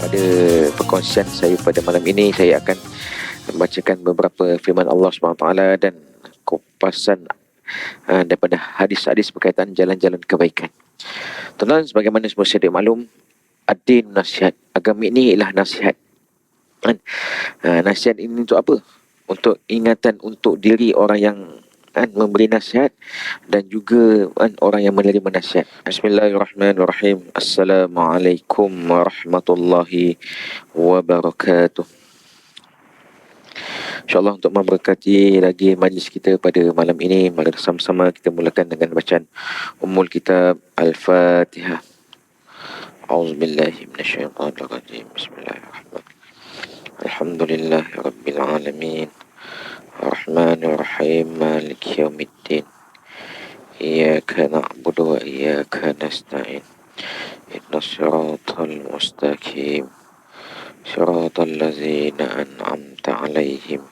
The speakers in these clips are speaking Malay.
Pada perkongsian saya pada malam ini, saya akan membacakan beberapa firman Allah SWT dan kupasan daripada hadis-hadis berkaitan jalan-jalan kebaikan. Tuan-tuan, sebagaimana semua sedia maklum, ad-din nasihat. Agama ini ialah nasihat. Nasihat ini untuk apa? Untuk ingatan untuk diri orang yang memberi nasihat dan juga orang yang menerima nasihat. Bismillahirrahmanirrahim. Assalamualaikum warahmatullahi wabarakatuh. InsyaAllah untuk memberkati lagi majlis kita pada malam ini, mari sama-sama kita mulakan dengan bacaan Ummul Kitab Al-Fatihah. A'udzubillahi minasyaitonirrajim. Bismillahirrahmanirrahim. Alhamdulillahi rabbil alamin. Ar-Rahmanir-Rahim. Maliki yaumiddin. Iyyaka na'budu wa iyyaka nasta'in. Ihdinas siratal mustaqim. Siratal ladzina an'amta 'alaihim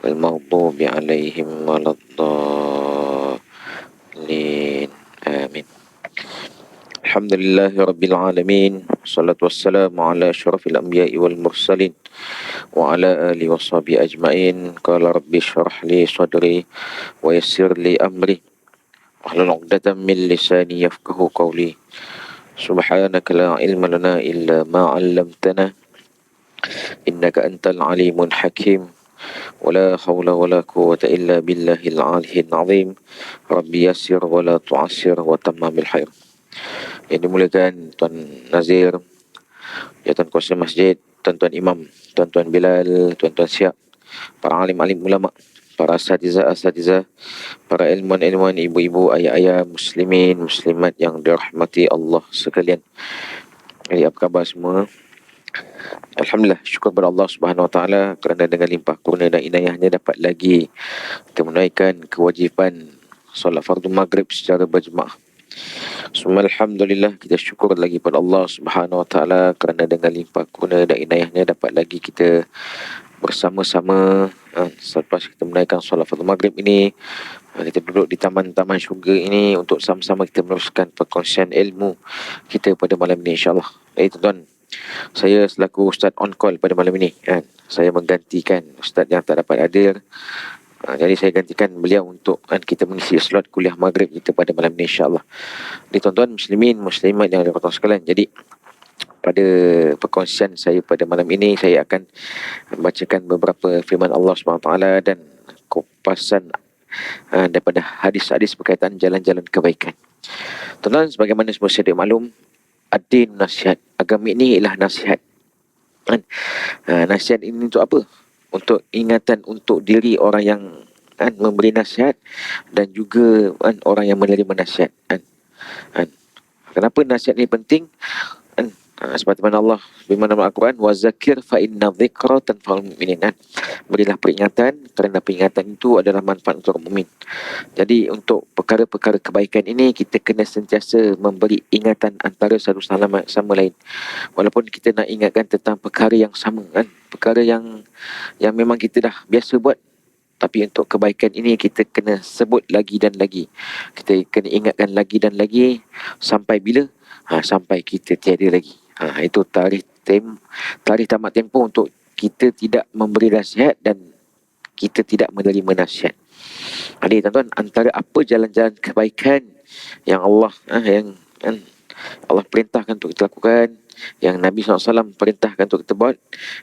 wal maghdubi 'alaihim waladdallin. Amin. Alhamdulillahi rabbil alamin. Wassalatu wassalamu ala asyrafil anbiya'i wal mursalin wa ala alihi washabihi ajmain. Qala rabbi shrah li sadri wa yassir li amri wahlul 'uqdatam min lisani yafqahu qawli. Subhanaka la ilma lana illa ma 'allamtana innaka antal alimul hakim. Wala hawla wala quwwata illa billahil aliyyil azim. Rabbi yassir wala tu'assir wa tammamil khair. Yang dimuliakan Tuan Nazir, Tuan Kuasa Masjid, Tuan-tuan Imam, Tuan-tuan Bilal, Tuan-tuan Syiap, para alim-alim ulama, para asatizah, para ilmuwan-ilmuwan, ibu-ibu, ayah-ayah, muslimin, muslimat yang dirahmati Allah sekalian. Jadi apa khabar semua? Alhamdulillah, syukur kepada Allah Subhanahu Wa Taala kerana dengan limpah kurnia dan inayahnya dapat lagi kita menunaikan kewajipan solat fardu maghrib secara berjemaah. Semua alhamdulillah, kita syukur lagi pada Allah Subhanahu Wa Taala kerana dengan limpah kurnia dan inayahnya dapat lagi kita bersama-sama selepas kita menunaikan solat fardu maghrib ini, kita duduk di taman-taman syurga ini untuk sama-sama kita meneruskan perkongsian ilmu kita pada malam ini, insyaAllah. Tuan-tuan, saya selaku Ustaz on call pada malam ini, saya menggantikan Ustaz yang tak dapat hadir. Jadi saya gantikan beliau untuk kita mengisi slot kuliah maghrib kita pada malam ini, insyaAllah. Jadi tuan-tuan muslimin, muslimat yang dirahmati Allah sekalian, jadi pada perkongsian saya pada malam ini, saya akan membacakan beberapa firman Allah SWT dan kupasan daripada hadis-hadis berkaitan jalan-jalan kebaikan. Tuan-tuan, sebagaimana semua sedia maklum, ad-din nasihat. Agama ini ialah nasihat. Nasihat ini untuk apa? Untuk ingatan untuk diri orang yang memberi nasihat dan juga orang yang menerima nasihat. Kenapa nasihat ini penting? Seperti mana Allah firman dalam Al-Quran, wa zakir fa inna dzikra tanfa'ul mu'minin. Berilah peringatan kerana peringatan itu adalah manfaat untuk mukmin. Jadi untuk perkara-perkara kebaikan ini kita kena sentiasa memberi ingatan antara satu sama lain. Walaupun kita nak ingatkan tentang perkara yang sama, perkara yang memang kita dah biasa buat, tapi untuk kebaikan ini kita kena sebut lagi dan lagi. Kita kena ingatkan lagi dan lagi sampai bila? Sampai kita tiada lagi. Itu tarikh tamat tempoh untuk kita tidak memberi nasihat dan kita tidak menerima nasihat. Jadi tuan-tuan, antara apa jalan-jalan kebaikan yang Allah Allah perintahkan untuk kita lakukan, yang Nabi SAW perintahkan untuk kita buat.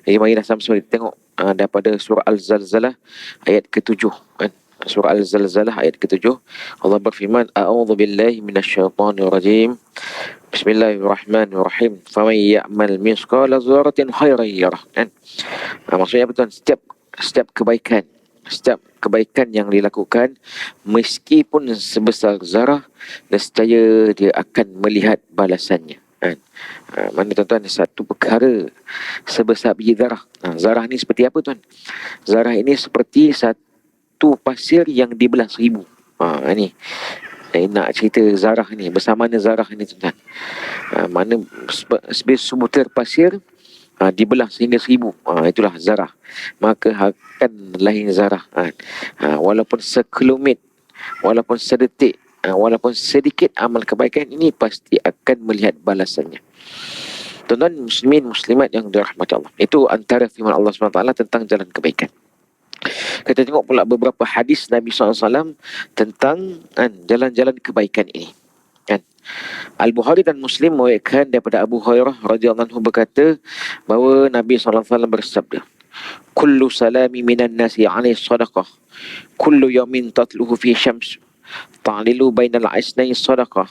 Jadi marilah sama-sama kita tengok daripada surah Al-Zalzalah ayat ke-7. Surah Al-Zalzalah ayat ke-7, Allah berfirman, a'udzu billahi minasyaitonir rajim. Bismillahirrahmanirrahim. Faman ya'mal misqala dzarratin khairan yarah. Maksudnya apa tuan? Setiap kebaikan yang dilakukan meskipun sebesar zarah, nescaya dia akan melihat balasannya. Mana tuan-tuan, satu perkara sebesar biji zarah. Zarah ni seperti apa tuan? Zarah ini seperti satu pasir yang dibelah 1000. Ni nak cerita zarah ni, bersama mana zarah ni tuan-tuan. Mana sebutir pasir dibelah sehingga 1000, itulah zarah. Maka akan lahir zarah. Walaupun sekelumit, walaupun sedetik, walaupun sedikit amal kebaikan ini pasti akan melihat balasannya. Tuan-tuan muslimin muslimat yang dirahmati Allah, itu antara firman Allah SWT tentang jalan kebaikan. Kita tengok pula beberapa hadis Nabi SAW tentang jalan-jalan kebaikan ini. Kan? Al-Bukhari dan Muslim meriwayatkan daripada Abu Hurairah radhiyallahu anhu berkata bahawa Nabi SAW bersabda, "Kullu salami minan nasi 'alaihi sadaqah, kullu yawmin tatluhu fi syams, ta'lilu bainal aisnain sadaqah,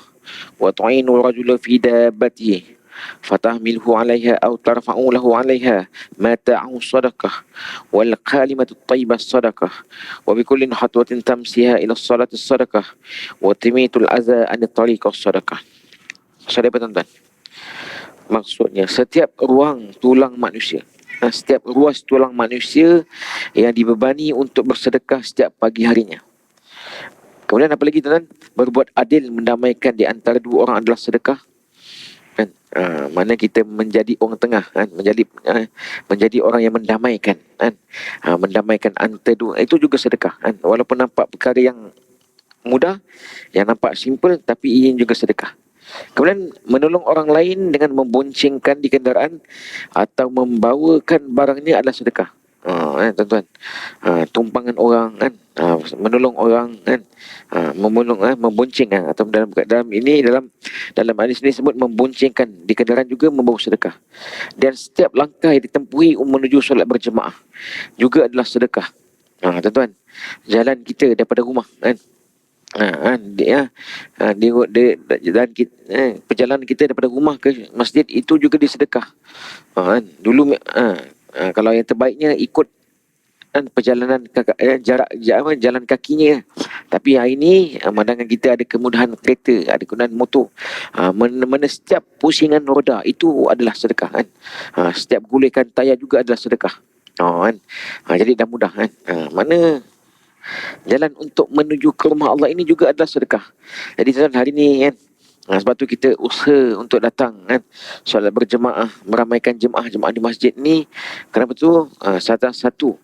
wa tu'inu rajula fi dabbatihi, fatahmilhu 'alaiha aw tarfa'u lahu 'alaiha mata'u sadaqah, wal kalimatu thayyibah sadaqah, wa bi kullin hatwatin tamsiha ila salati sadaqah, wa timitul adza an tariqah sadaqah." Saudara tuan-tuan, maksudnya setiap ruang tulang manusia, setiap ruas tulang manusia yang dibebani untuk bersedekah setiap pagi harinya. Kemudian apa lagi tuan-tuan? Berbuat adil mendamaikan di antara dua orang adalah sedekah. Kan? Mana kita menjadi orang tengah, kan? menjadi orang yang mendamaikan, kan? Mendamaikan antara dua, itu juga sedekah, kan? Walaupun nampak perkara yang mudah, yang nampak simple, tapi ini juga sedekah. Kemudian menolong orang lain dengan memboncengkan di kenderaan atau membawakan barangnya adalah sedekah. Tuan-tuan, tumpangan orang, kan, menolong orang, kan, membonceng, atau dalam hadis ini sebut memboncengkan di kenderaan juga membawa sedekah. Dan setiap langkah yang ditempuhi menuju solat berjemaah juga adalah sedekah. Tuan-tuan, jalan kita daripada rumah, kan, dan perjalanan kita daripada rumah ke masjid itu juga disedekah. Dulu kalau yang terbaiknya ikut perjalanan jalan kakinya. Tapi hari ini pandangan kita ada kemudahan kereta, ada kemudahan motor. Mana setiap pusingan roda itu adalah sedekah, kan. Setiap gulikan tayar juga adalah sedekah. Jadi dah mudah, kan. Mana jalan untuk menuju ke rumah Allah ini juga adalah sedekah. Jadi tuan, hari ni, kan, sebab tu kita usaha untuk datang, kan, solat berjemaah, meramaikan jemaah di masjid ni. Kenapa tu? Salah satu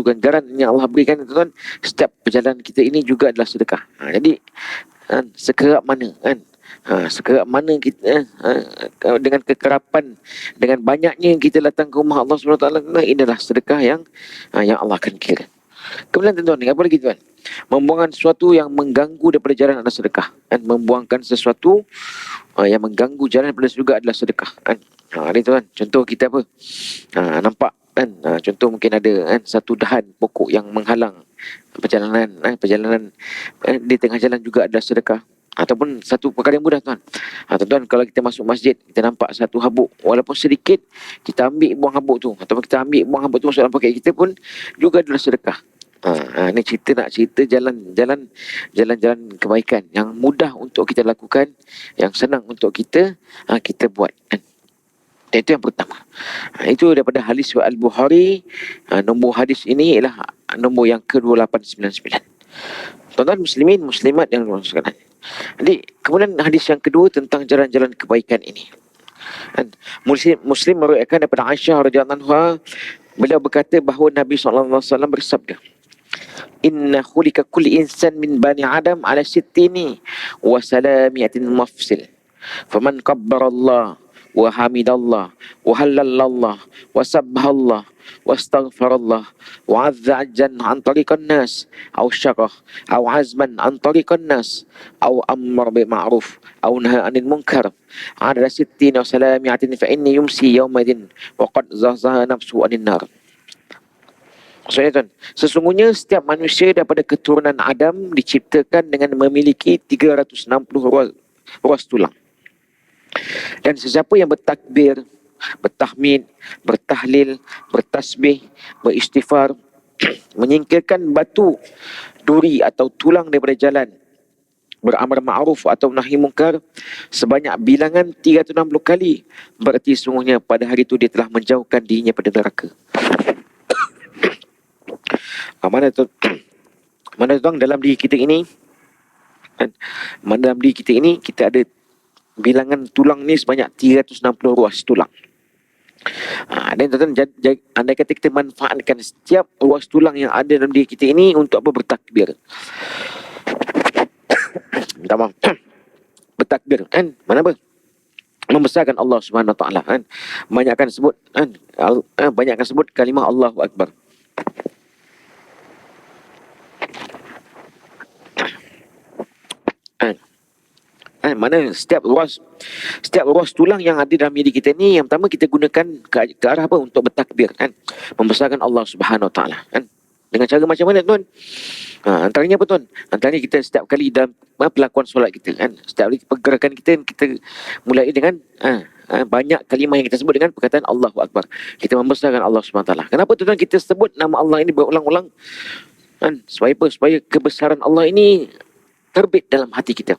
ganjaran yang Allah berikan, tuan, setiap perjalanan kita ini juga adalah sedekah. Jadi sekerap mana, kan, sekerap mana kita dengan kekerapan, dengan banyaknya kita datang ke rumah Allah SWT, inilah sedekah yang Allah akan kira. Kemudian tuan-tuan, apa lagi tuan? Membuangkan sesuatu yang mengganggu daripada jalan adalah sedekah. Dan membuangkan sesuatu yang mengganggu jalan daripada juga adalah sedekah, kan. Ini tuan, contoh kita apa? Nampak, kan? Contoh mungkin ada, kan, satu dahan pokok yang menghalang perjalanan di tengah jalan juga adalah sedekah. Ataupun satu perkara yang mudah, tuan. Tuan-tuan, kalau kita masuk masjid, kita nampak satu habuk, walaupun sedikit, kita ambil buang habuk tu, ataupun kita ambil buang habuk tu masuk dalam poket kita pun juga adalah sedekah. Ini nak cerita jalan-jalan kebaikan yang mudah untuk kita lakukan, yang senang untuk kita buat, kan. Dan itu yang pertama. Itu daripada hadis Al-Bukhari. Nombor hadis ini ialah nombor yang ke-2899. Tuan-tuan muslimin muslimat yang dirahmati sekalian. Jadi kemudian hadis yang kedua tentang jalan-jalan kebaikan ini. Muslim meriwayatkan daripada Aisyah radhiyallahu anha, beliau berkata bahawa Nabi SAW bersabda, "Inna khulika kulli insan min bani Adam ala sittini wa salamiyatin mafsil. Faman kabbara Allah wa hamidallah wa halallallah wa sabbahallah wa astaghfarallah wa azza ajjan an tariqan nas aw syaqah aw azman an tariqan nas aw amar bil ma'ruf aw naha anil munkar ada sittina wa salamiyatin fa inni yumsi yawmadin wa qad zahaza nafsu anin nar." Maksudnya, tuan, sesungguhnya setiap manusia daripada keturunan Adam diciptakan dengan memiliki 360 ruas tulang. Dan sesiapa yang bertakbir, bertahmid, bertahlil, bertasbih, beristighfar, menyingkirkan batu, duri atau tulang daripada jalan, beramar ma'ruf atau nahi mungkar sebanyak bilangan 360 kali, berarti sesungguhnya pada hari itu dia telah menjauhkan dirinya pada neraka. Mana tuan, dalam diri kita ini, kita ada bilangan tulang ni sebanyak 360 ruas tulang. Dan tuan-tuan, andai kata kita manfaatkan setiap ruas tulang yang ada dalam diri kita ini untuk apa? Bertakbir. Minta maaf. Bertakbir, kan? Mana apa? membesarkan Allah Subhanahu Wa Taala kan. Banyakkan sebut kan, banyakkan sebut kalimah Allahu Akbar. Kan? Mana setiap ruas tulang yang ada dalam diri kita ni, yang pertama kita gunakan ke arah apa? Untuk bertakbir kan, membesarkan Allah Subhanahu Wa Taala kan. Dengan cara macam mana tuan? Antaranya apa tuan? Antaranya kita setiap kali dalam pelakuan solat kita kan, setiap kali pergerakan kita mulai dengan banyak kalimah yang kita sebut dengan perkataan Allahu Akbar. Kita membesarkan Allah Subhanahu Wa Taala. Kenapa tuan kita sebut nama Allah ini berulang-ulang kan? Supaya apa? Supaya kebesaran Allah ini terbit dalam hati kita.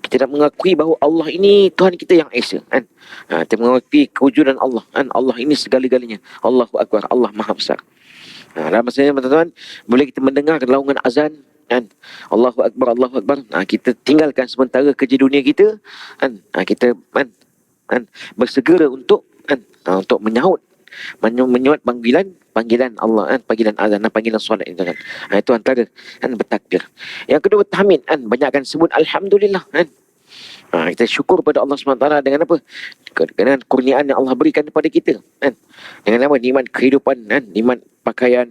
Kita nak mengakui bahawa Allah ini Tuhan kita yang Esa kan. Kita mengakui kewujudan Allah kan. Allah ini segala-galanya. Allahu Akbar, Allah Maha Besar. Dalam masa ini teman-teman, boleh kita mendengar laungan azan kan, Allahu Akbar, Allahu Akbar. Kita tinggalkan sementara kerja dunia kita kan. Kita bersegera untuk untuk menyahut panggilan Allah kan, panggilan azan dan panggilan solat itu kan. Itu antara kan bertakbir. Yang kedua tahmid kan, banyakkan sebut alhamdulillah kan. Kita syukur pada Allah SWT dengan apa? Dengan kurniaan yang Allah berikan kepada kita kan. Dengan apa? Nikmat kehidupan kan, nikmat pakaian,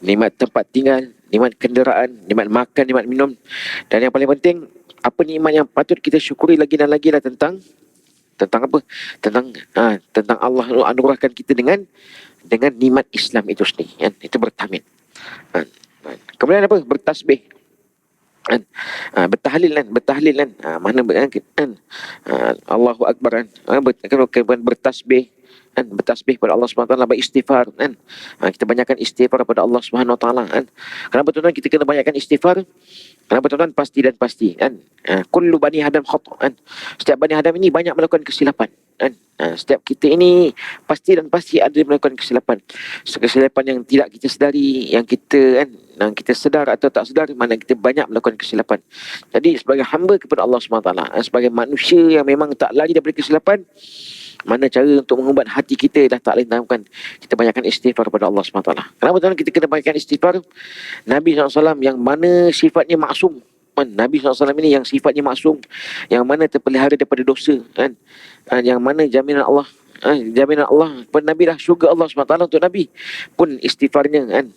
nikmat tempat tinggal, nikmat kenderaan, nikmat makan, nikmat minum. Dan yang paling penting, apa nikmat yang patut kita syukuri lagi dan lagi lah tentang apa? Tentang Allah anugerahkan kita dengan nikmat Islam itu sendiri kan. Itu bertahmid. Kemudian apa? Bertasbih. Bertahlil kan. Mana kan? Allahu Akbar kan. Bertasbih kan, bertasbih pada Allah Subhanahu Wa Taala, beristighfar kan. Kita banyakkan istighfar pada Allah Subhanahu Wa Taala kan. Kenapa tuan-tuan kita kena banyakkan istighfar? Kenapa tuan-tuan? Pasti dan pasti kan. Kullu bani Adam khata' kan. Setiap bani Adam ini banyak melakukan kesilapan kan. Setiap kita ini pasti dan pasti ada melakukan kesilapan. Kesilapan yang tidak kita sedari, yang kita kan, yang kita sedar atau tak sedar, mana kita banyak melakukan kesilapan. Jadi sebagai hamba kepada Allah SWT, sebagai manusia yang memang tak lari daripada kesilapan, mana cara untuk mengubat hati kita dah tak lain bukan kita banyakkan istighfar kepada Allah SWT. Kenapa tuan kita kena banyakkan istighfar? Nabi SAW yang mana sifatnya maksum kan? Nabi SAW ini yang sifatnya maksum, yang mana terpelihara daripada dosa kan? Yang mana jaminan Allah kepada Nabi dah syurga Allah SWT untuk Nabi pun istighfarnya kan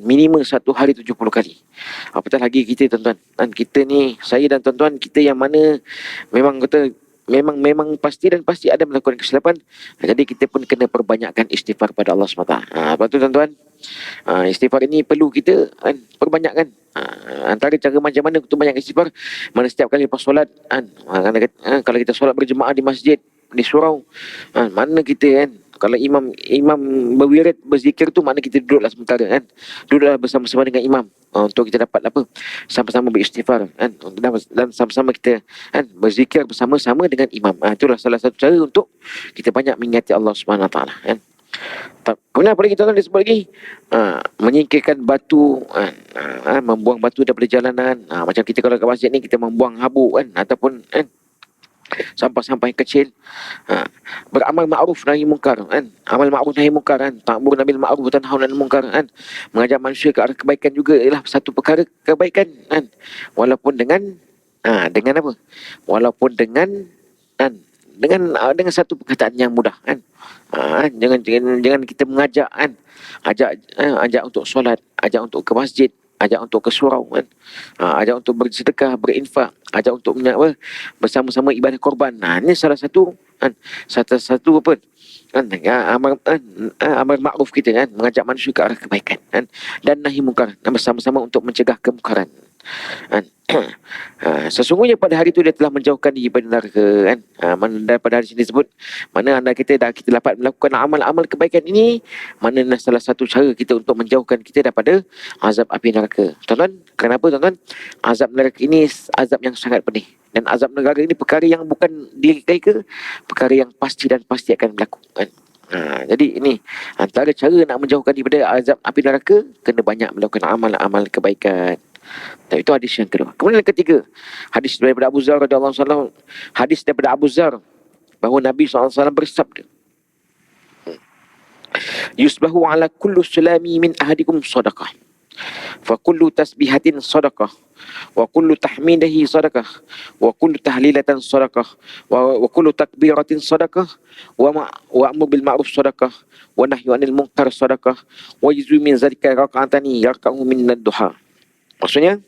minimal satu hari 70 kali. Apatah lagi kita tuan-tuan kita ni, saya dan tuan-tuan kita yang mana memang kata memang pasti dan pasti ada melakukan kesilapan. Jadi kita pun kena perbanyakkan istighfar pada Allah SWT. Lepas tu tuan-tuan, istighfar ini perlu kita perbanyakkan. Antara cara macam mana untuk banyak istighfar, mana setiap kali lepas solat kalau kita solat berjemaah di masjid, di surau, mana kita kalau imam berwirid, berzikir tu, mana kita duduklah sementara kan, duduklah bersama-sama dengan imam untuk kita dapat apa, sama-sama beristighfar kan, dan sama-sama kita berzikir bersama-sama dengan imam. Itulah salah satu cara untuk kita banyak mengingati Allah Subhanahu Wa Taala kan. Kemudian apa lagi tuan-tuan disebut lagi? Menyingkirkan batu, membuang batu daripada jalanan. Macam kita kalau ke masjid ni, kita membuang habuk kan, ataupun sampah-sampah yang kecil. Beramal ma'ruf nahi mungkar kan. Amal ma'ruf nahi mungkar kan. Ta'muruna bil ma'ruf wa tanhauna 'anil munkar kan. Mengajak manusia ke arah kebaikan juga ialah satu perkara kebaikan kan. Walaupun dengan apa? Walaupun dengan dengan satu perkataan yang mudah kan. Jangan kita mengajak kan. Ajak untuk solat, ajak untuk ke masjid, ajak untuk ke surau kan. Ajak untuk bersedekah, berinfak, ajak untuk bersama-sama ibadah korban. Ini salah satu satu apa amal ma'ruf kita kan, mengajak manusia ke arah kebaikan kan, dan nahi mungkar, bersama-sama untuk mencegah kemungkaran kan. Sesungguhnya pada hari itu dia telah menjauhkan diri daripada neraka kan. Mana pada hari ini disebut mana anda kita dapat melakukan amal-amal kebaikan ini, mana salah satu cara kita untuk menjauhkan kita daripada azab api neraka. Tuan-tuan, kenapa tuan-tuan? Azab neraka ini azab yang sangat pedih, dan azab neraka ini perkara yang bukan direka, perkara yang pasti dan pasti akan berlaku kan. Jadi ini antara cara nak menjauhkan daripada azab api neraka, kena banyak melakukan amal-amal kebaikan. Dan itu hadis yang kedua. Kemudian yang ketiga, hadis daripada Abu Zar radhiyallahu anhu. Hadis daripada Abu Zar bahawa Nabi SAW bersabda, yusbahu ala kullu sulami min ahadikum sadaqah. Fa kullu tasbihatin sadaqah, wa kullu tahmidahi sadaqah, wa kullu tahlilatan sadaqah, wa kullu takbiratin sadaqah, wa amru bil ma'ruf sadaqah, wa nahyu anil munkar sadaqah, wa yuzmi min zalika raka'atani yarka'u min ad-duha. Maksudnya,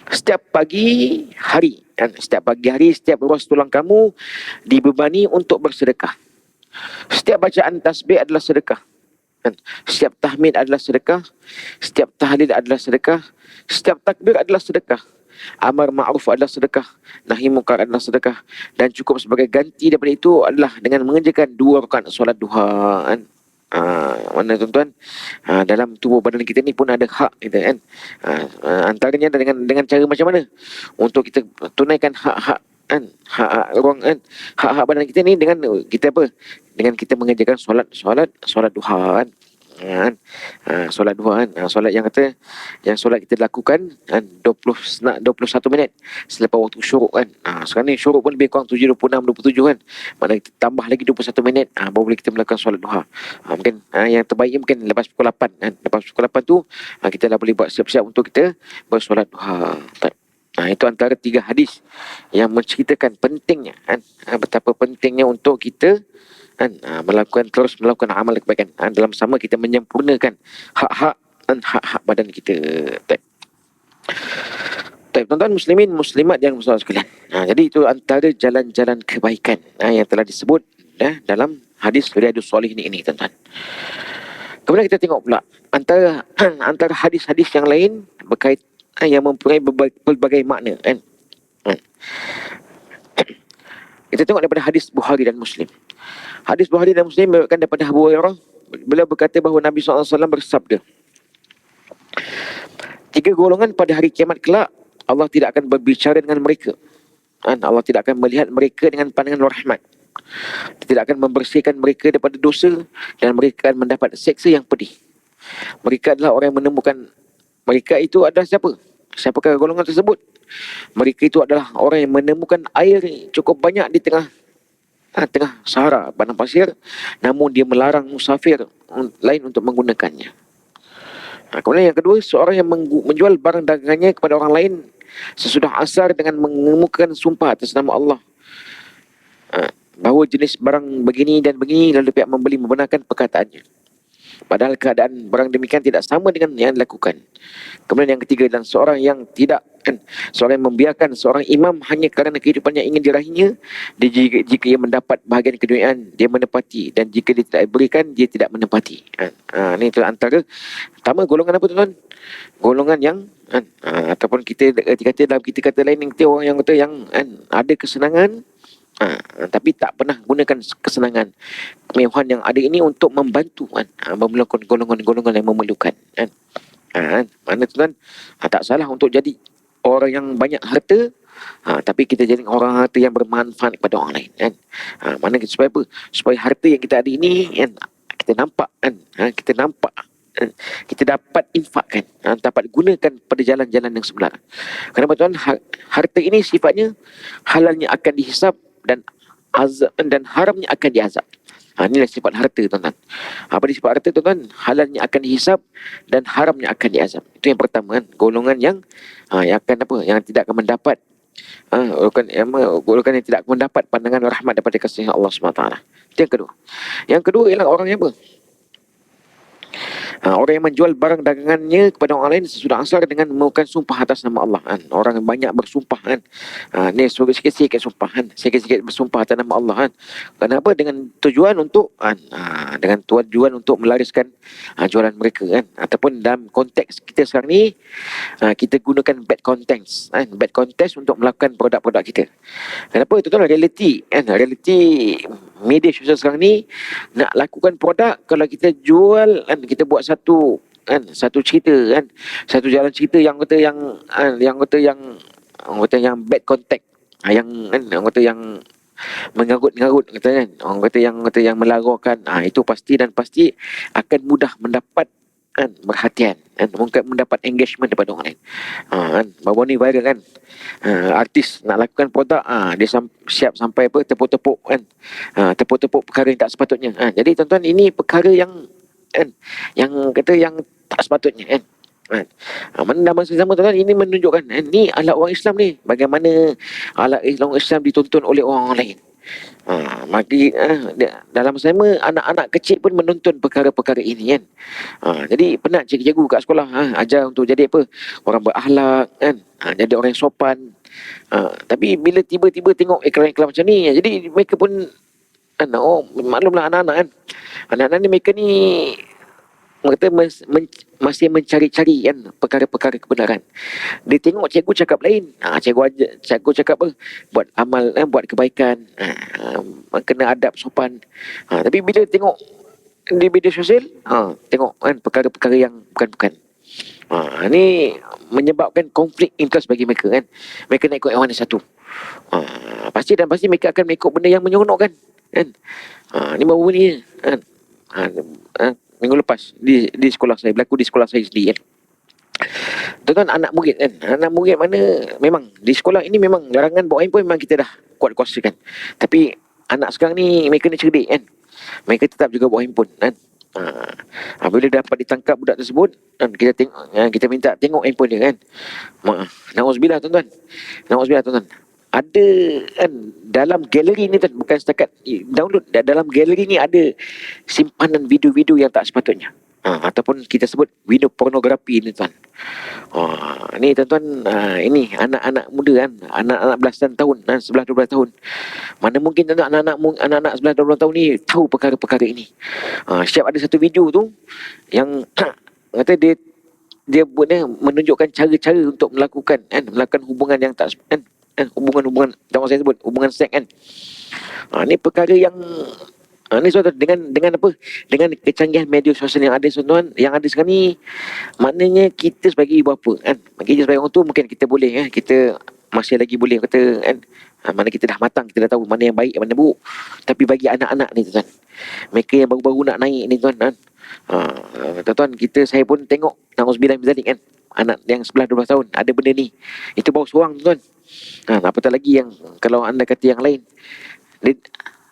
setiap pagi hari, kan? Setiap pagi hari, setiap ruas tulang kamu dibebani untuk bersedekah. Setiap bacaan tasbih adalah sedekah, kan? Setiap tahmid adalah sedekah, setiap tahlil adalah sedekah, setiap takbir adalah sedekah, amar ma'ruf adalah sedekah, nahi munkar adalah sedekah, dan cukup sebagai ganti daripada itu adalah dengan mengerjakan 2 rakaat solat duha, kan? Mana tuan-tuan, dalam tubuh badan kita ni pun ada hak kita, kan? Antaranya dengan cara macam mana untuk kita tunaikan hak-hak, kan, hak-hak ruang, kan, hak-hak badan kita ni dengan kita apa, dengan kita mengerjakan solat duha, kan. Solat duha, kan, solat yang kata yang solat kita lakukan, kan, 21 minit selepas waktu syuruk, kan. Sekarang ni syuruk pun lebih kurang 7:26, 27, kan. Mana kita tambah lagi 21 minit, baru boleh kita melakukan solat duha. Mungkin yang terbaik mungkin lepas pukul 8, kan. Lepas pukul 8 tu kita dah boleh buat siap-siap untuk kita bersolat duha. Itu antara 3 hadis yang menceritakan pentingnya, kan, betapa pentingnya untuk kita, kan, terus melakukan amal kebaikan, dalam sama kita menyempurnakan hak-hak badan kita. Tuan-tuan muslimin muslimat yang bersaudara sekalian, jadi itu antara jalan-jalan kebaikan yang telah disebut dalam hadis Riyadhus Shalihin ini, tuan-tuan. Kemudian kita tengok pula antara hadis-hadis yang lain berkait yang mempunyai berbagai makna, kan. Kita tengok daripada hadis Bukhari dan Muslim. Hadis Bukhari dan Muslim meriwayatkan daripada Abu Hurairah, beliau berkata bahawa Nabi SAW bersabda, 3 golongan pada hari kiamat kelak Allah tidak akan berbicara dengan mereka, Allah tidak akan melihat mereka dengan pandangan rahmat, tidak akan membersihkan mereka daripada dosa, dan mereka akan mendapat seksa yang pedih. Mereka adalah orang yang menemukan, mereka itu adalah siapa? Siapakah golongan tersebut? Mereka itu adalah orang yang menemukan air cukup banyak di tengah Sahara, padang pasir, namun dia melarang musafir lain untuk menggunakannya. Kemudian yang kedua, seorang yang menjual barang dagangannya kepada orang lain sesudah asar dengan mengemukakan sumpah atas nama Allah bahawa jenis barang begini dan begini, lalu pihak membeli membenarkan perkataannya, padahal keadaan barang demikian tidak sama dengan yang dilakukan. Kemudian yang ketiga, dan seorang yang membiarkan seorang imam hanya kerana kehidupan yang ingin diraihnya, jika ia mendapat bahagian keduniaan, dia menepati, dan jika dia tidak diberikan, dia tidak menepati. Ini itu antara pertama, golongan apa, tuan-tuan? Golongan yang ataupun kita dalam kita kata lain, kita orang yang kata yang ada kesenangan, tapi tak pernah gunakan kesenangan, kemewahan yang ada ini untuk membantu, melakukan golongan-golongan yang memerlukan, mana tuan, tak salah untuk jadi orang yang banyak harta, tapi kita jadi orang harta yang bermanfaat kepada orang lain, kan. Mana supaya apa? Supaya harta yang kita ada ini, kita nampak, kita dapat infakkan, dapat gunakan pada jalan-jalan yang sebenar. Kenapa, tuan? Harta ini sifatnya halalnya akan dihisap, dan haramnya akan diazab. Inilah sifat harta, tuan-tuan. Apa dia sifat harta, tuan-tuan? Halalnya akan dihisap dan haramnya akan diazab. Itu yang pertama, kan. Golongan yang akan apa? Yang tidak akan mendapat golongan yang tidak akan mendapat pandangan rahmat daripada kasih Allah SWT. Itu yang kedua. Yang kedua ialah orang yang apa? Orang yang menjual barang dagangannya kepada orang lain sesudah asar dengan memegang sumpah atas nama Allah, kan. Orang yang banyak bersumpah, kan. Ni sikit-sikit sumpah, kan. Sikit-sikit bersumpah atas nama Allah, kan. Kenapa? Dengan tujuan untuk melariskan jualan mereka, kan. Ataupun dalam konteks kita sekarang ni, kita gunakan bad context, kan. Bad context untuk melakukan produk-produk kita. Kenapa? Itu reality, kan. Reality media sosial sekarang ni, nak lakukan produk, kalau kita jual, kan, kita buat satu cerita, kan, satu jalan cerita yang bad context, yang mengarut-ngarut, kan, orang kata yang melaraukan, itu pasti akan mudah mendapat, kan, perhatian, kan, mungkin mendapat engagement daripada orang lain. Baru ni viral, kan, artis nak lakukan produk, dia siap sampai tepuk-tepuk, kan, tepuk-tepuk perkara yang tak sepatutnya. Jadi tuan-tuan, ini perkara yang tak sepatutnya, kan. Kan? Mana dalam masa sama tuan, ini menunjukkan ni akhlak orang Islam ni. Bagaimana akhlak orang Islam ditonton oleh orang lain. Dalam masa sama anak-anak kecil pun menonton perkara-perkara ini kan. Jadi penat cikgu-cikgu kat sekolah ajar untuk jadi apa? Orang berakhlak kan. Jadi orang yang sopan. Tapi bila tiba-tiba tengok iklan-iklan macam ni, jadi mereka pun maklumlah anak-anak kan. Anak-anak ni mereka ni mereka masih mencari-cari kan perkara-perkara kebenaran. Dia tengok cikgu cakap lain. Cikgu cakap apa? Buat amal, buat kebaikan. Kena adab sopan. Tapi bila tengok di media sosial, tengok kan perkara-perkara yang bukan-bukan. Ni menyebabkan konflik interest bagi mereka kan. Mereka nak ikut yang mana satu. Pasti mereka akan mengikut benda yang menyeronokkan kan. Ni baru ni kan. Minggu lepas di sekolah saya, berlaku di sekolah saya sendiri kan. Tuan-tuan, anak murid kan. Anak murid mana memang di sekolah ini memang larangan bawa handphone memang kita dah kuat kuasa kan. Tapi anak sekarang ni mereka ni cerdik kan. Mereka tetap juga bawa handphone kan. Bila dapat ditangkap budak tersebut kan, kita tengok, kita minta tengok handphone dia kan. Nauzubillah tuan-tuan. Nauzubillah tuan-tuan. Ada kan dalam galeri ni tuan, bukan setakat download, dalam galeri ni ada simpanan video-video yang tak sepatutnya. Ataupun kita sebut video pornografi ni tuan. Ni tuan-tuan, ini anak-anak muda kan, anak-anak belasan tahun, 11-12 tahun. Mana mungkin tuan-tuan anak-anak 11-12 tahun ni tahu perkara-perkara ini. Setiap ada satu video tu yang kata dia buat menunjukkan cara-cara untuk melakukan hubungan yang tak kan, hubungan macam saya sebut hubungan seks kan. Ni perkara yang ni tuan dengan apa, dengan kecanggihan media sosial yang ada tuan, yang ada sekarang ni, maknanya kita sebagai ibu bapa kan, kita sebagai orang tua mungkin kita boleh kita masih lagi boleh kata kan, mana kita dah matang, kita dah tahu mana yang baik mana buruk. Tapi bagi anak-anak ni tuan, mereka yang baru-baru nak naik ni tuan kan, tuan-tuan, saya pun tengok nauzubillah min zalik kan, anak yang 11-12 tahun ada benda ni, itu baru seorang tuan. Apatah lagi yang kalau anda kata yang lain.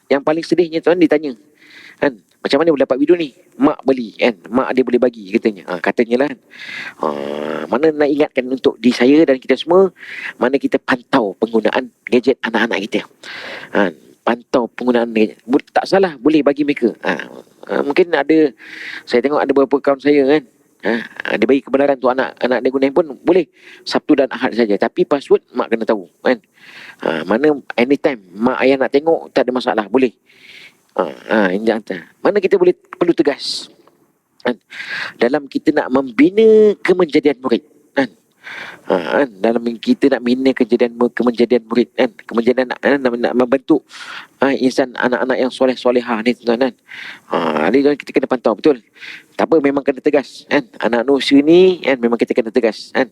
Yang paling sedihnya tuan, ditanya kan, macam mana boleh dapat video ni? Mak beli kan, mak dia boleh bagi katanya. Katanya lah kan. Mana nak ingatkan untuk diri saya dan kita semua, mana kita pantau penggunaan gadget anak-anak kita. Pantau penggunaan gadget. Tak salah, boleh bagi mereka. Mungkin ada, saya tengok ada beberapa kawan saya kan, dia bagi kebenaran tu anak dia guna handphone, boleh Sabtu dan Ahad saja, tapi password mak kena tahu kan. Mana anytime mak ayah nak tengok tak ada masalah, boleh. Mana kita perlu tegas kan, dalam kita nak membina kemenjadian murid kan. Dalam kita nak bina kemenjadian murid kan, kemenjadian nak membentuk insan anak-anak yang soleh-solehah ni tuan kan. Jadi kita kena pantau betul. Tak apa, memang kena tegas kan. Anak manusia ni kan, memang kita kena tegas kan.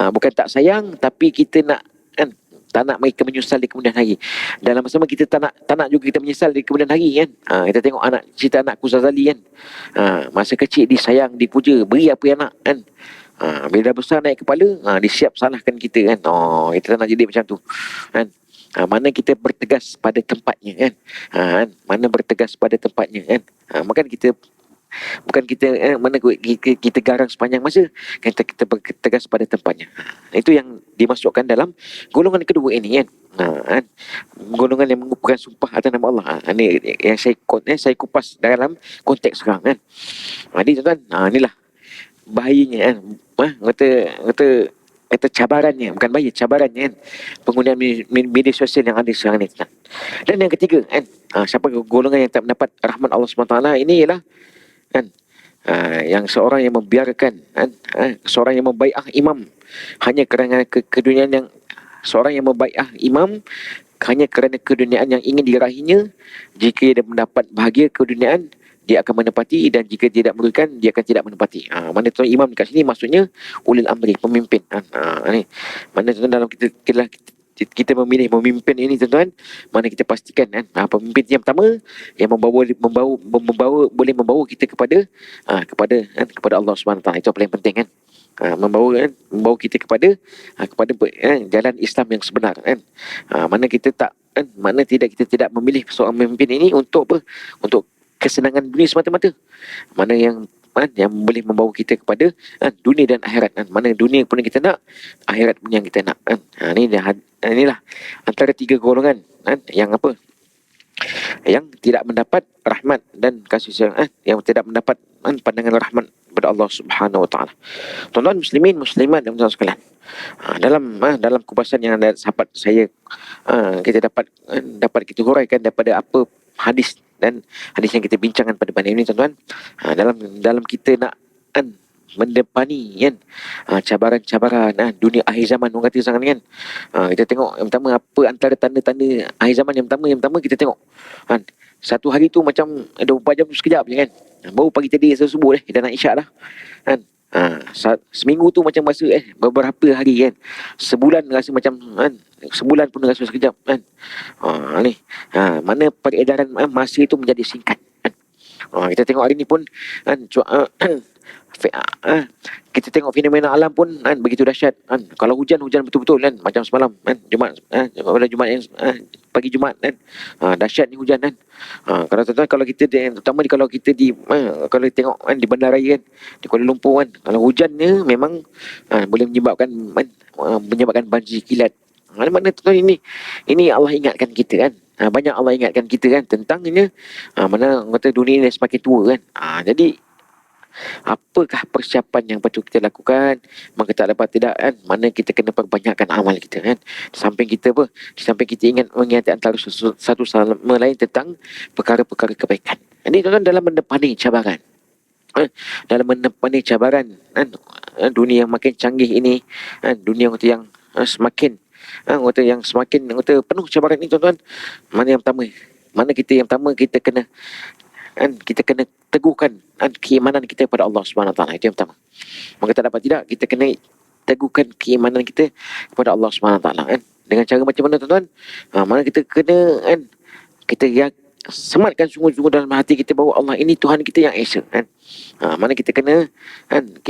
Bukan tak sayang, tapi kita nak kan, tak nak mereka menyesal di kemudian hari. Dalam masa kita tak nak juga kita menyesal di kemudian hari kan. Kita tengok cerita anakku Zazali kan. Masa kecil disayang, dipuja, beri apa yang nak kan. Bila dah besar naik kepala, disiap salahkan kita kan. Kita tak nak jadi macam tu kan. Mana kita bertegas pada tempatnya kan. Mana bertegas pada tempatnya kan. Bukan kita mana kita garang sepanjang masa, kita bertegas pada tempatnya. Itu yang dimasukkan dalam golongan kedua ini kan. Golongan yang mengukuhkan sumpah atas nama Allah. Ini yang saya kupas dalam konteks sekarang kan. Jadi tuan-tuan, inilah bahayanya kan. Kata cabarannya, bukan bahaya, cabarannya kan, penggunaan media sosial yang ada sekarang ni kan. Dan yang ketiga kan, siapa golongan yang tak mendapat rahmat Allah SWT ini ialah kan, yang seorang yang membiarkan kan, seorang yang membai'ah imam hanya kerana keduniaan yang seorang yang membai'ah imam hanya kerana keduniaan yang ingin diraihnya. Jika dia mendapat bahagia keduniaan, dia akan menepati, dan jika tidak memerlukan, dia akan tidak menepati. Mana tuan imam dekat sini maksudnya ulil amri, pemimpin. Ni mana tuan dalam kita memilih memimpin ini tuan-tuan, mana kita pastikan kan, pemimpin yang pertama yang boleh membawa kita kepada Allah SWT. Itu paling penting kan. Membawa kita kepada jalan Islam yang sebenar kan. Mana kita tidak memilih seorang pemimpin ini untuk apa? Untuk kesenangan dunia semata-mata. Mana yang yang boleh membawa kita kepada dunia dan akhirat kan. Mana dunia pun yang kita nak, akhirat pun yang kita nak kan. Inilah antara tiga golongan kan, yang apa, yang tidak mendapat rahmat dan kasih sayang, yang tidak mendapat pandangan rahmat kepada Allah Subhanahu Wa Taala. Tuan-tuan muslimin muslimat dan tuan sekalian, dalam kupasan yang ada sahabat saya, kita dapat kita huraikan daripada apa hadis dan hadis yang kita bincangkan pada malam ini, tuan-tuan. Dalam kita nak mendepani kan cabaran-cabaran dunia akhir zaman orang kata sangat kan. Kita tengok yang pertama, apa antara tanda-tanda akhir zaman yang pertama kita tengok kan, satu hari tu macam 24 jam tu sekejap je kan. Baru pagi tadi subuh kita nak isyak dah kan. Seminggu tu macam rasa beberapa hari kan. Sebulan rasa macam sebulan pun rasa sekejap kan. Mana peredaran masa itu menjadi singkat kan. Kita tengok hari ni pun kan, kita tengok fenomena alam pun begitu dahsyat kan. Kalau hujan betul-betul kan, macam semalam kan, Jumaat yang pagi Jumaat kan, dahsyat ni hujan kan. Kalau kita terutama kalau kita kalau tengok di bandaraya kan, di Kuala Lumpur kan, kalau hujannya memang boleh menyebabkan banjir kilat. Mana tuan, ini Allah ingatkan kita kan. Banyak Allah ingatkan kita kan tentangnya, mana kata dunia ini semakin tua kan. Jadi apakah persiapan yang patut kita lakukan? Maka tak dapat tidak kan, mana kita kena perbanyakkan amal kita kan. Di samping kita mengingat antara satu sama lain tentang perkara-perkara kebaikan. Ini tuan dalam mendepani cabaran, dunia yang makin canggih ini, dunia yang semakin penuh cabaran ini, tuan-tuan. Mana kita kena teguhkan keimanan kita kepada Allah Subhanahu Wa Taala. Itu yang pertama. Maka tak dapat tidak kita kena teguhkan keimanan kita kepada Allah Subhanahu Wa Taala kan. Dengan cara macam mana, tuan-tuan? Mana kita kena kita sematkan sungguh-sungguh dalam hati kita bahawa Allah ini Tuhan kita yang esa kan. Mana kita kena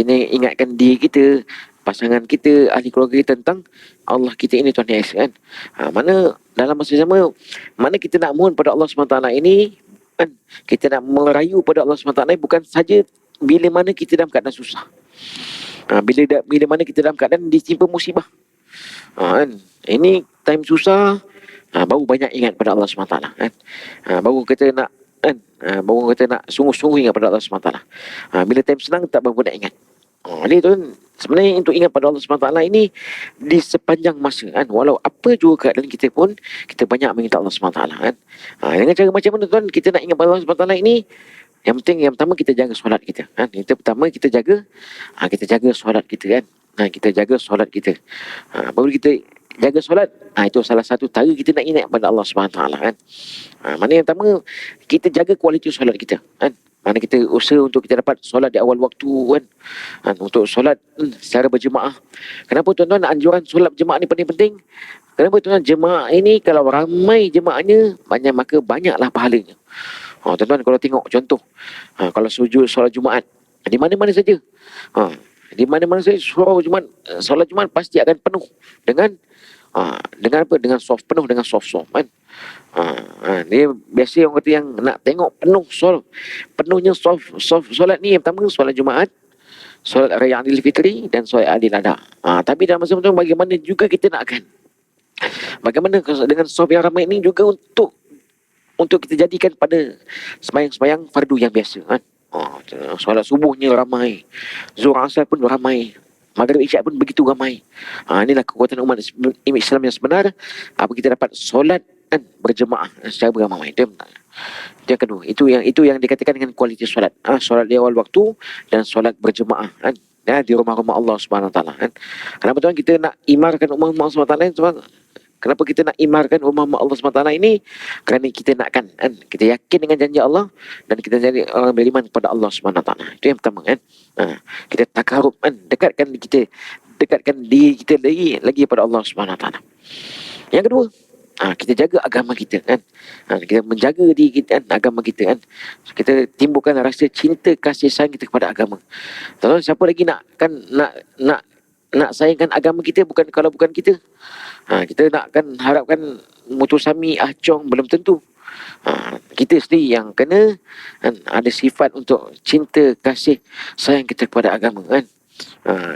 ingatkan diri kita, pasangan kita, ahli keluarga kita tentang Allah kita ini Tuhan yang esa kan. Mana dalam masa sama, mana kita nak mohon pada Allah Subhanahu Wa Taala ini kan, kita nak merayu pada Allah SWT bukan saja bila mana kita dalam keadaan susah, bila mana kita dalam keadaan ditimpa musibah, kan. Ini time susah, baru banyak ingat pada Allah SWT kan. Baru kita nak sungguh-sungguh ingat pada Allah SWT. Bila time senang tak berapa nak ingat. Ini tu sebenarnya untuk ingat pada Allah SWT ini di sepanjang masa kan. Walau apa juga keadaan kita pun, kita banyak mengingat Allah SWT kan. Dengan cara macam mana, tuan, kita nak ingat pada Allah SWT ini? Yang pertama kita jaga solat kita kan. Kita jaga solat kita kan. Kita jaga solat kita. Baru kita jaga solat, itu salah satu cara kita nak ingat pada Allah SWT kan. Mana yang pertama, kita jaga kualiti solat kita kan. Mana kita usaha untuk kita dapat solat di awal waktu kan. Untuk solat secara berjemaah. Kenapa, tuan-tuan, anjuran solat berjemaah ni penting-penting? Kenapa, tuan-tuan? Jemaah ini kalau ramai jemaahnya, maka banyaklah pahalanya. Tuan-tuan kalau tengok contoh, kalau sujud solat Jumaat di mana-mana saja, di mana-mana saja solat Jumaat pasti akan penuh dengan apa? Dengan penuh dengan soft kan. Dia biasa orang kata yang nak tengok penuhnya soft solat ni, yang pertama solat Jumaat, solat Raya Aidil Fitri dan solat Aidil Adha. Tapi dalam masa itu bagaimana juga kita nakkan, bagaimana dengan soft yang ramai ini juga untuk kita jadikan pada sembahyang fardu yang biasa kan. Solat subuhnya ramai, Zuhur Asar pun ramai, Maghrib Isyak pun begitu ramai. Inilah kekuatan umat Islam yang sebenar. Apa kita dapat solat berjemaah secara beramai. Itu yang kedua. Itu yang dikatakan dengan kualiti solat. Solat di awal waktu dan solat berjemaah kan. Di rumah-rumah Allah Subhanahu Wa Taala kan. Kenapa, tuan, kita nak imarkan rumah Allah Subhanahu Wa Taala, tuan? Kenapa kita nak imarkan rumah Allah SWT ini? Kerana kita nakkan kan, kita yakin dengan janji Allah dan kita jadi orang beriman kepada Allah SWT. Itu yang pertama kan. Kita takarub kan, dekatkan diri kita lagi pada Allah SWT. Yang kedua, kita jaga agama kita kan. Kita menjaga diri kita kan, agama kita kan. Kita timbulkan rasa cinta kasih sayang kita kepada agama. Tahu siapa lagi nak sayangkan agama kita bukan kita. Kita harapkan mutusami ahcong belum tentu. Kita sendiri yang kena kan, ada sifat untuk cinta, kasih, sayang kita kepada agama kan.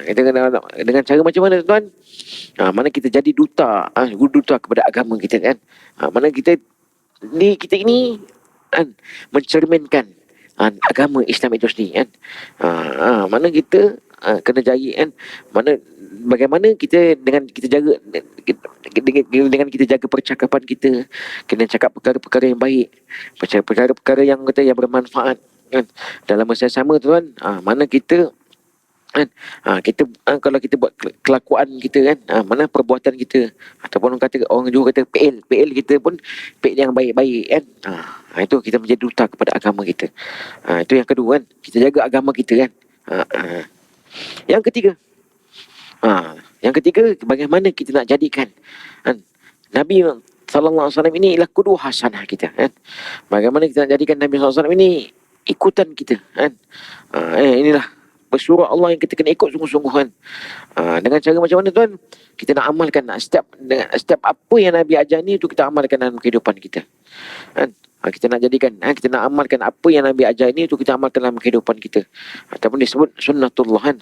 Dengan cara macam mana tuan? Mana kita jadi duta, duta kepada agama kita kan. Mana kita ini kan mencerminkan agama Islam itu sendiri kan. Mana kita kena jari kan, mana bagaimana kita dengan kita jaga dengan kita jaga percakapan kita, kena cakap perkara-perkara yang baik, perkara-perkara yang kata yang bermanfaat kan. Dalam masa yang sama tuan, mana kita kan, kalau kita buat kelakuan kita kan, mana perbuatan kita, ataupun orang juga kata PL kita pun PL yang baik-baik kan. Itu kita menjadi duta kepada agama kita. Itu yang kedua kan, kita jaga agama kita kan. Yang ketiga, bagaimana kita nak jadikan kan, Nabi sallallahu alaihi wasallam ini ialah qudwah hasanah kita kan. Bagaimana kita nak jadikan Nabi sallallahu alaihi wasallam ini ikutan kita kan. Inilah pesuruh Allah yang kita kena ikut sungguh-sungguh kan. Dengan cara macam mana tuan? Kita nak amalkan setiap apa yang Nabi ajar ni, itu kita amalkan dalam kehidupan kita kan. Kita nak jadikan, kita nak amalkan apa yang Nabi ajar ni, itu kita amalkan dalam kehidupan kita, ataupun disebut sunnatullah kan.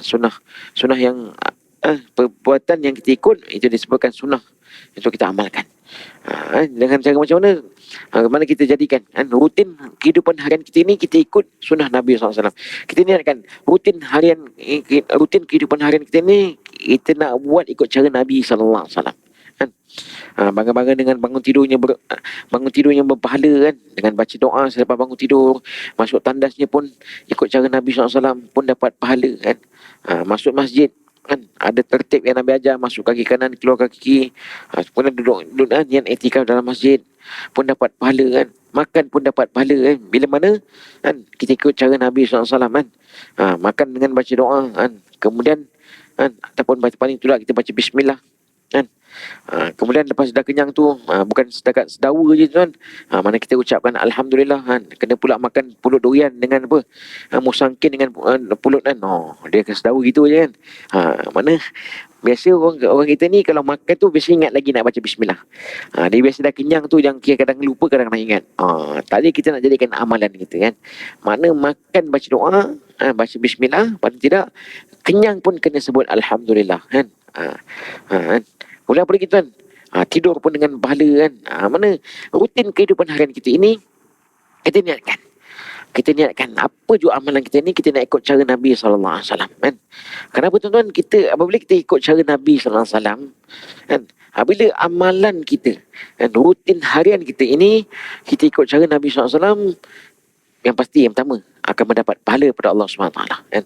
Sunnah yang perbuatan yang kita ikut, itu disebutkan sunnah, itu kita amalkan. Dengan cara macam mana? Mana kita jadikan rutin kehidupan harian kita ini, kita ikut sunnah Nabi SAW. Kita niatkan rutin kehidupan harian kita ini, kita nak buat ikut cara Nabi SAW kan. Bangga-bangga dengan bangun tidurnya berpahala kan, dengan baca doa selepas bangun tidur, masuk tandasnya pun ikut cara Nabi SAW pun dapat pahala kan. Masuk masjid kan, ada tertib yang Nabi ajar, masuk kaki kanan, keluar kaki kiri, kemudian duduk niat iktikaf dalam masjid pun dapat pahala kan. Makan pun dapat pahala kan, bila mana kan kita ikut cara Nabi SAW kan. Makan dengan baca doa kan, kemudian kan, ataupun paling itulah kita baca bismillah kan. Kemudian lepas dah kenyang tu, bukan setakat sedawa je tuan, mana kita ucapkan alhamdulillah kan. Kena pula makan pulut durian dengan apa, musangkin dengan pulut kan. Dia akan sedawa gitu je kan. Mana biasa orang kita ni kalau makan tu biasa ingat lagi nak baca bismillah. Dia biasa dah kenyang tu, yang kadang lupa, kadang-kadang ingat. Tadi kita nak jadikan amalan kita kan. Mana makan baca doa, baca bismillah, paling tidak kenyang pun kena sebut alhamdulillah kan. Kemudian apa lagi tuan? Tidur pun dengan pahala kan. Mana rutin kehidupan harian kita ini, kita niatkan apa juga amalan kita ni, kita nak ikut cara Nabi SAW kan. Kenapa tuan-tuan? Apabila kita ikut cara Nabi SAW kan, apabila amalan kita kan, rutin harian kita ini, kita ikut cara Nabi SAW, yang pasti yang pertama akan mendapat pahala pada Allah SWT kan.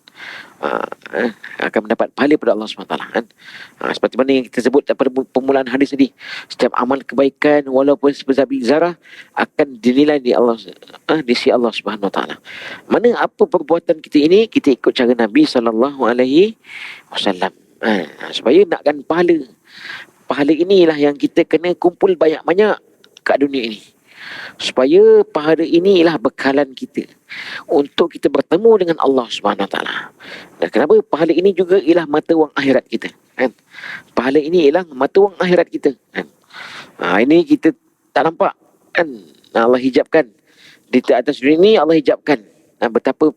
Akan mendapat pahala pada Allah SWT kan. Seperti mana yang kita sebut pada permulaan hadis tadi, setiap amal kebaikan walaupun sebesar zarah akan dinilai di Allah, di sisi Allah SWT. Mana apa perbuatan kita ini, kita ikut cara Nabi SAW, supaya nakkan pahala. Pahala inilah yang kita kena kumpul banyak-banyak kat dunia ini, supaya pahala ini ialah bekalan kita untuk kita bertemu dengan Allah SWT. Dan kenapa pahala ini juga ialah mata wang akhirat kita kan. Pahala ini ialah mata wang akhirat kita kan. Ini kita tak nampak kan. Allah hijabkan di atas dunia ini, Allah hijabkan betapa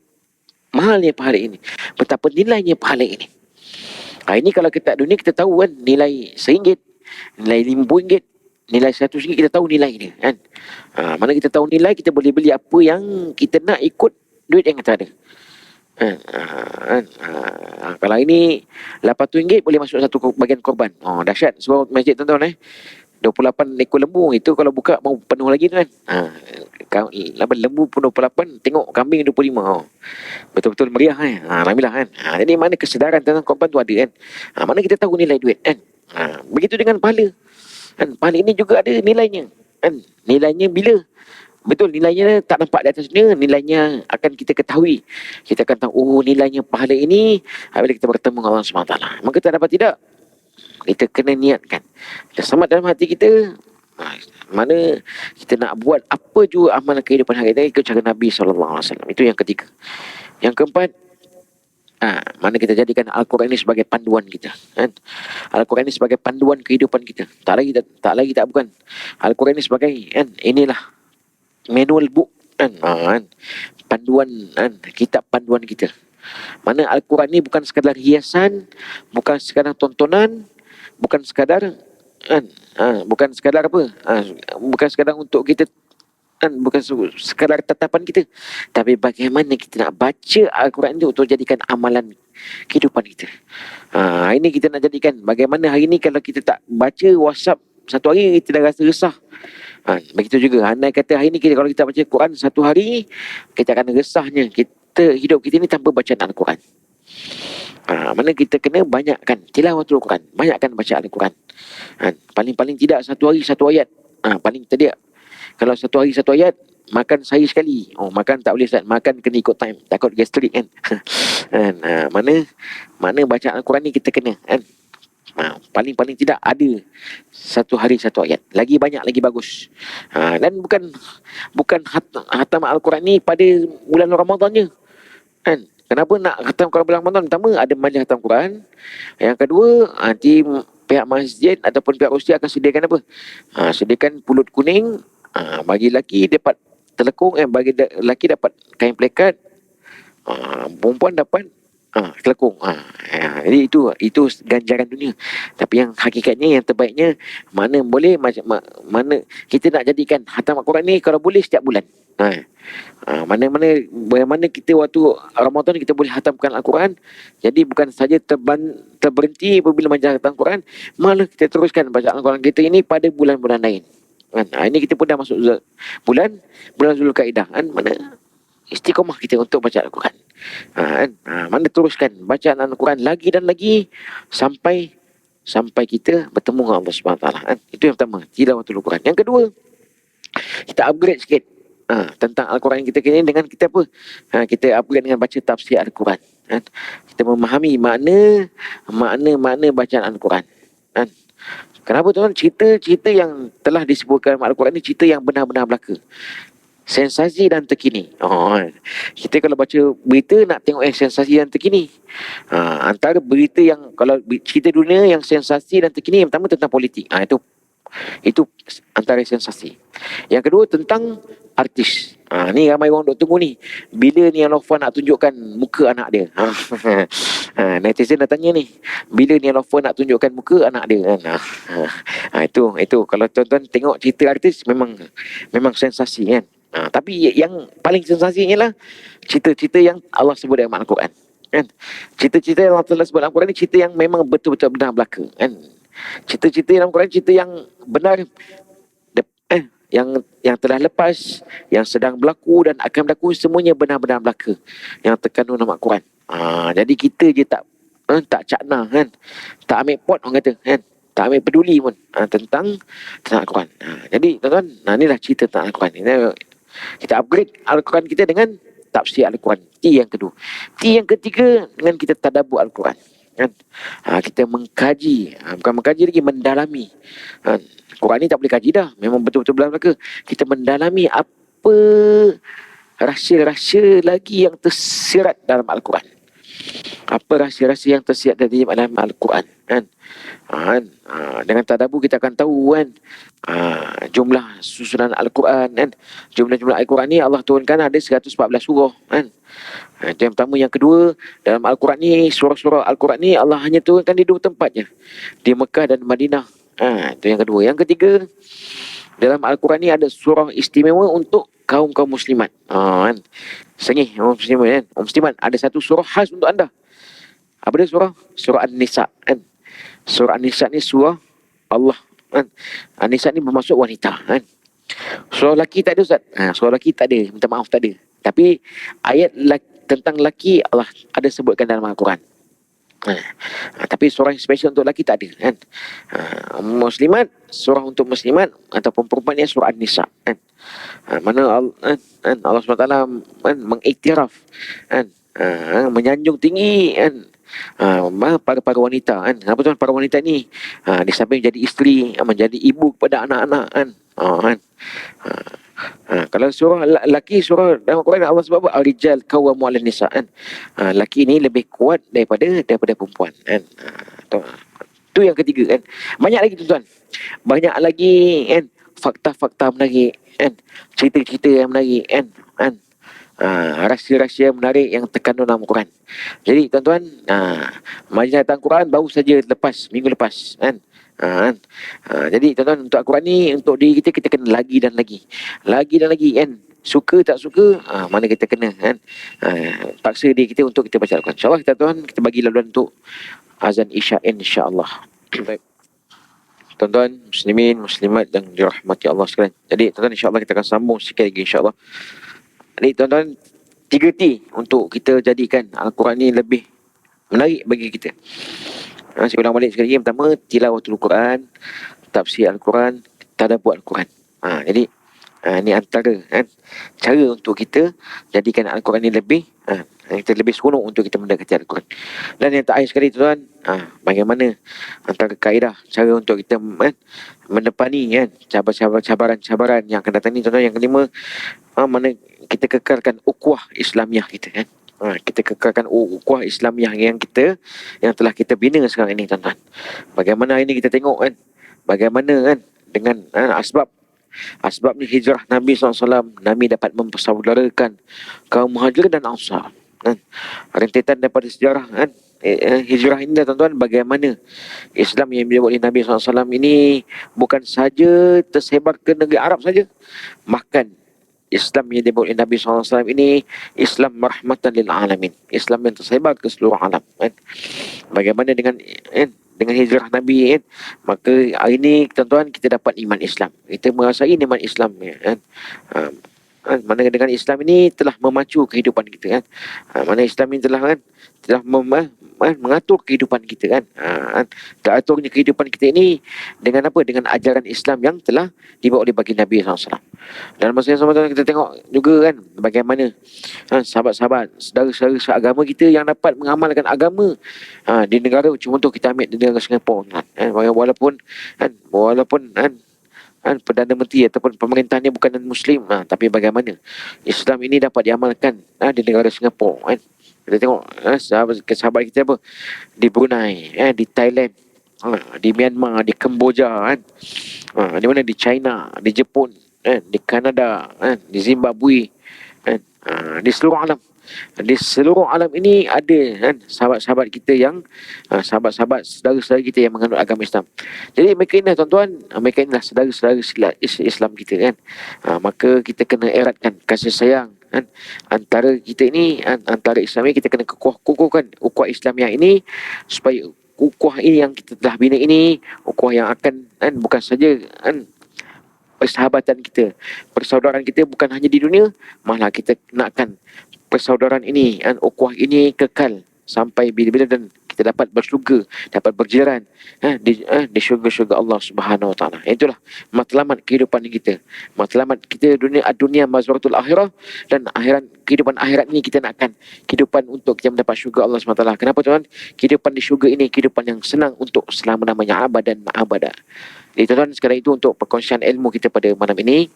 mahalnya pahala ini, betapa nilainya pahala ini. Ini kalau kita dunia kita tahu kan, nilai RM1, nilai RM5, nilai RM100, kita tahu nilai dia kan. Mana kita tahu nilai, kita boleh beli apa yang kita nak ikut duit yang kita ada. Kalau ini RM800 boleh masuk satu bagian korban. Dahsyat sebab masjid tuan-tuan 28 ekor lembu itu kalau buka mau penuh lagi tu kan. Lembu pun 28, tengok kambing 25. Betul-betul meriah kan. Alhamdulillah kan. Jadi mana kesedaran tentang korban tu ada kan. Mana kita tahu nilai duit kan. Begitu dengan pahala kan. Pahala ini juga ada nilainya kan. Nilainya bila betul, nilainya tak nampak di atas dunia, nilainya akan kita ketahui. Kita akan tahu nilainya pahala ini apabila kita bertemu dengan Allah SWT. Maka tak dapat tidak, kita kena niatkan, kita selamat dalam hati kita, mana kita nak buat apa juga amalan kehidupan hari ini ikut cara Nabi SAW. Itu yang ketiga. Yang keempat, mana kita jadikan Al-Quran ini sebagai panduan kita kan? Al-Quran ini sebagai panduan kehidupan kita. Tak lagi bukan Al-Quran ini sebagai kan, inilah manual book kan, kan? Panduan kan, kitab panduan kita. Mana Al-Quran ni bukan sekadar hiasan, bukan sekadar tontonan, bukan sekadar kan, bukan sekadar apa, bukan sekadar untuk kita kan, bukan sekadar tatapan kita, tapi bagaimana kita nak baca Al-Quran itu untuk jadikan amalan kehidupan kita. Hari ni kita nak jadikan bagaimana hari ni kalau kita tak baca WhatsApp satu hari kita dah rasa resah. Begitu juga andai kata hari ni kita, kalau kita baca Quran satu hari, kita akan resahnya kita hidup kita ni tanpa bacaan Al-Quran. Mana kita kena banyakkan tilawatul Quran, banyakkan baca Al-Quran. Paling-paling tidak satu hari satu ayat. Paling tidak kalau satu hari satu ayat, makan sehari sekali. Makan tak boleh Ustaz, makan kena ikut time, takut gastrik kan. Mana baca Al-Quran ni kita kena kan. Paling-paling tidak ada satu hari satu ayat. Lagi banyak lagi bagus. Dan bukan hatam Al-Quran ni pada bulan Ramadan je kan. Kenapa nak khatam Quran bulan Ramadan? Pertama, ada majlis khatam Quran. Yang kedua, nanti pihak masjid ataupun pihak usia akan sediakan apa? Sediakan pulut kuning. Bagi lelaki dapat telekung, bagi lelaki dapat kain plekat. Perempuan dapat telekung. Jadi itu ganjaran dunia. Tapi yang hakikatnya, yang terbaiknya, mana boleh mana kita nak jadikan khatam Al-Quran ni kalau boleh setiap bulan. Mana kita waktu Ramadan kita boleh khatamkan Al-Quran. Jadi bukan saja terberhenti apabila majlis khatam Al-Quran, malah kita teruskan bacaan Al-Quran kita ini pada bulan-bulan lain. Ini kita pun dah masuk bulan Zulkaidah kan, mana istiqamah kita untuk baca Al-Quran. Mana teruskan bacaan Al-Quran lagi dan lagi sampai kita bertemu dengan Allah SWT kan. Itu yang pertama, tilawatul Quran. Yang kedua, kita upgrade sikit tentang Al-Quran kita kini dengan kita apa? Kita upgrade dengan baca tafsir Al-Quran kan. Kita memahami makna bacaan Al-Quran kan. Kenapa tuan? Cerita yang telah disebutkan Al-Quran ni cerita yang benar-benar berlaku, sensasi dan terkini. Kita kalau baca berita nak tengok yang sensasi dan terkini. Antara berita yang, kalau cerita dunia yang sensasi dan terkini, yang pertama tentang politik. Itu antara sensasi. Yang kedua tentang artis. Ni ramai orang duk tunggu ni, bila ni Alofa nak tunjukkan muka anak dia. Netizen dah tanya ni, bila ni Alofa nak tunjukkan muka anak dia kan. Itu kalau tuan-tuan tengok cerita artis memang sensasi kan. Tapi yang paling sensasinya lah cerita-cerita yang Allah sebut dalam Al-Quran kan. Cerita-cerita yang Allah sebut dalam Al-Quran ni cerita yang memang betul-betul benar berlaku kan. Cerita-cerita dalam Al-Quran cerita yang benar, yang telah lepas, yang sedang berlaku dan akan berlaku, semuanya benar-benar berlaku yang terkandung dalam Al-Quran. Jadi kita je tak cakna kan, tak ambil pot orang kata kan, tak ambil peduli pun tentang Al-Quran. Jadi tuan-tuan, inilah cerita tentang Al-Quran. Kita upgrade Al-Quran kita dengan tafsir Al-Quran. T yang kedua. T yang ketiga, dengan kita tadabbur Al-Quran kan. Kita mengkaji, bukan mengkaji lagi, mendalami. Quran ni tak boleh kaji dah, memang betul-betul belaka. Kita mendalami apa rahsia-rahsia lagi yang tersirat dalam Al-Quran. Apa rahsia-rahsia yang tersirat dalam Al-Quran kan. Dengan tadabbur kita akan tahu kan, jumlah susunan Al-Quran kan. Jumlah Al-Quran ni Allah turunkan ada 114 surah kan. Itu yang pertama. Yang kedua, dalam Al-Quran ni, surah-surah Al-Quran ni Allah hanya turunkan di 2 tempat je, di Mekah dan Madinah. Itu yang kedua. Yang ketiga, dalam Al-Quran ni ada surah istimewa untuk kaum muslimat. Kan? Sengih orang muslimat kan. Orang muslimat ada satu surah khas untuk anda. Apa dia surah? Surah An-Nisa kan. Surah An-Nisa ni surah Allah kan. An-Nisa ni bermaksud wanita kan. Surah lelaki tak ada Ustaz. Surah lelaki tak ada, minta maaf tak ada. Tapi ayat tentang lelaki Allah ada sebutkan dalam Al-Quran. Tapi surah yang special untuk lelaki tak ada kan. Muslimat, surah untuk muslimat ataupun perempuan ni surah An-Nisa kan. Mana Allah SWT kan, mengiktiraf kan, menyanjung tinggi kan, para wanita kan. Apa tuan para wanita ni? Di samping menjadi isteri, menjadi ibu kepada anak-anak kan. Kalau surah laki, surah dalam Al-Quran Allah sebut apa? Ar-rijal qawwamu 'alan nisa kan. Laki ni lebih kuat daripada perempuan kan. Itu yang ketiga kan. Banyak lagi tuan-tuan. Banyak lagi kan fakta-fakta menarik kan, cerita-cerita yang menarik kan, rahsia-rahsia menarik yang terkandung dalam Quran. Jadi tuan-tuan, majlis hatam Quran baru saja minggu lepas kan. Kan? Jadi tuan-tuan, untuk Al-Quran ni untuk diri kita, kita kena lagi dan lagi kan. Suka tak suka, mana kita kena kan. Paksa diri kita untuk kita baca Al-Quran. InsyaAllah tuan-tuan, kita bagi laluan untuk azan Isya insya-Allah. Baik. Tuan-tuan, muslimin, muslimat yang dirahmati Allah sekalian. Jadi tuan-tuan, insya-Allah kita akan sambung sikit lagi insya-Allah. Jadi tuan-tuan, 3T untuk kita jadikan Al-Quran ni lebih menarik bagi kita. Saya ulang balik sekali lagi. Yang pertama, tilawatul Quran, tafsir Al-Quran, tadabbur Al-Quran. Jadi ni antara kan, cara untuk kita jadikan Al-Quran ni lebih kita lebih seronok untuk kita mendekati Al-Quran. Dan yang terakhir sekali tuan, bagaimana antara kaedah cara untuk kita mendepani kan cabaran-cabaran yang akan datang ni tuan-tuan. Yang kelima, mana kita kekalkan ukhuwah Islamiah kita kan. Kita kekalkan ukhuwah Islamiah yang telah kita bina sekarang ini tuan-tuan. Bagaimana hari ini kita tengok kan, bagaimana kan dengan asbab ni hijrah Nabi SAW, Nabi dapat mempersaudarakan kaum Muhajirin dan Ansar kan. Rentetan daripada sejarah kan, hijrah ini tuan-tuan, bagaimana Islam yang dibawa oleh Nabi SAW ini bukan saja tersebar ke negeri Arab saja, bahkan Islam yang dibawa oleh Nabi SAW ini Islam rahmatan lil alamin, Islam yang tersebar ke seluruh alam kan. Bagaimana dengan hijrah Nabi kan, maka hari ini tuan-tuan kita dapat iman Islam, kita merasai iman Islam kan. Mana dengan Islam ini telah memacu kehidupan kita kan. Mana Islam ini telah mengatur kehidupan kita kan. Teraturnya kehidupan kita ini dengan apa? Dengan ajaran Islam yang telah dibawa oleh baginda Nabi SAW. Dan masa yang sama kita tengok juga kan, bagaimana sahabat-sahabat, saudara-saudara seagama kita yang dapat mengamalkan agama di negara, contoh kita ambil di negara Singapura kan. Walaupun Perdana Menteri ataupun pemerintahnya bukan non-Muslim, tapi bagaimana Islam ini dapat diamalkan di negara Singapura kan. Kita tengok sahabat kita apa di Brunei, di Thailand, di Myanmar, di Kemboja kan, di mana, di China, di Jepun, di Kanada, di Zimbabwe, di seluruh alam. Di seluruh alam ini ada kan sahabat-sahabat kita yang sahabat-sahabat, saudara-saudara kita yang menganut agama Islam. Jadi mereka ini tuan-tuan, mereka inilah saudara-saudara Islam kita kan. Maka kita kena eratkan kasih sayang kan antara kita ini, antara Islam ini. Kita kena kukuhkan ukhuwah Islamiah ini, supaya ukhuwah ini yang kita telah bina ini, ukhuwah yang akan bukan saja persahabatan kita, persaudaraan kita bukan hanya di dunia, malah kita nakkan persaudaraan ini, ukhuwah ini kekal sampai bila-bila, dan kita dapat bersyurga, dapat berjiran di syurga-syurga Allah Subhanahu Wa Taala. Itulah matlamat kehidupan kita. Matlamat kita dunia mazwaratul akhirah, dan kehidupan akhirat ini kita nakkan kehidupan untuk kita mendapat syurga Allah Subhanahu Wa Taala. Kenapa tuan? Kehidupan di syurga ini kehidupan yang senang untuk selama-lamanya, abadan ma'abada. Jadi tuan-tuan, sekarang itu untuk perkongsian ilmu kita pada malam ini.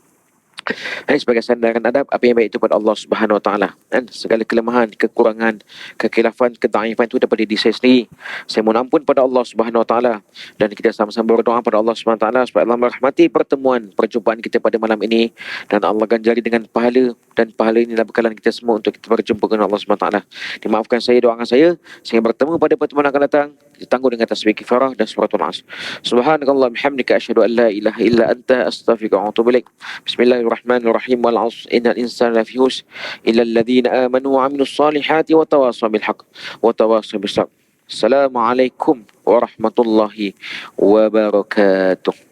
Sebagai sandaran adab, apa yang baik itu pada Allah Subhanahu Wa Taala, dan segala kelemahan, kekurangan, kekhilafan, kedaifan itu daripada diri saya sendiri. Saya mohon ampun pada Allah Subhanahu Wa Taala, dan kita sama-sama berdoa pada Allah Subhanahu Wa Taala supaya Allah merahmati perjumpaan kita pada malam ini, dan Allah ganjari dengan pahala, dan pahala inilah bekalan kita semua untuk kita berjumpa dengan Allah Subhanahu Wa Taala. Dimaafkan saya, doakan saya sehingga bertemu pada pertemuan akan datang. Ditangguh dengan tasbih kifarah dan suratul Asr. Subhanakallah bihamdika asyhadu an la ilaha illa anta astaghfiruka wa atubu ilaik. Bismillahirrahmanirrahim. Wal 'asr innal insana lafi khusr illa alladhina amanu wa 'amilus salihati wa tawassaw bil haqq wa tawassaw bis sabr. Assalamualaikum warahmatullahi wabarakatuh.